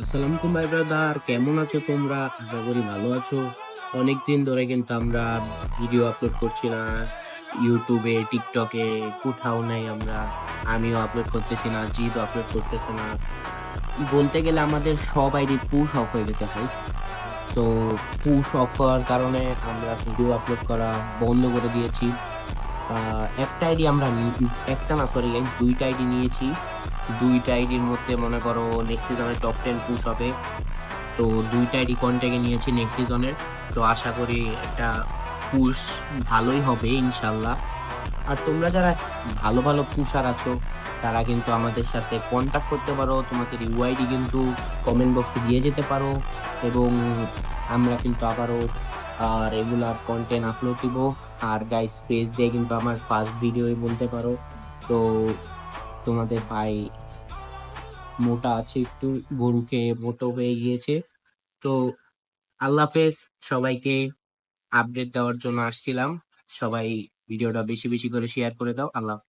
আসসালামু আলাইকুম ভাই ব্রাদার, কেমন আছো তোমরা? আশা করি ভালো আছো। অনেকদিন ধরে কিন্তু আমরা ভিডিও আপলোড করছি না, ইউটিউবে টিকটকে কোথাও নাই আমরা। আমিও আপলোড করতেছি না, জিদ আপলোড করতেছে না। বলতে গেলে আমাদের সব আইডি পুশ অফ হয়ে গেছে ভাই। তো পুশ অফ হওয়ার কারণে আমরা ভিডিও আপলোড করা বন্ধ করে দিয়েছি। একটা আইডি আমরা একটা না, সরি গাইস, দুইটা আইডি নিয়েছি। দুইটা আইডির মধ্যে মনে করো নেক্সট সিজনে টপ 10 পুশ হবে। তো দুইটা আইডি কন্ট্যাক্টে নিয়েছি নেক্সট সিজনের। তো আশা করি একটা পুশ ভালোই হবে ইনশাল্লাহ। আর তোমরা যারা ভালো ভালো পুশার আছো, তারা কিন্তু আমাদের সাথে কন্টাক্ট করতে পারো, তোমাদের ইউআইডি কিন্তু কমেন্ট বক্সে দিয়ে যেতে পারো। এবং আমরা কিন্তু আবারও রেগুলার কন্টেন্ট আপলোড দিব। আর গাইস, পেজ দিয়ে কিন্তু আমার ফার্স্ট ভিডিওই বলতে পারো। তো তোমাদের ভাই মোটা আছে একটু, গরুকে মোটো হয়ে গিয়েছে। তো আল্লাহ হাফেজ সবাইকে। আপডেট দেওয়ার জন্য আসছিলাম। সবাই ভিডিওটা বেশি বেশি করে শেয়ার করে দাও। আল্লাহ হাফেজ।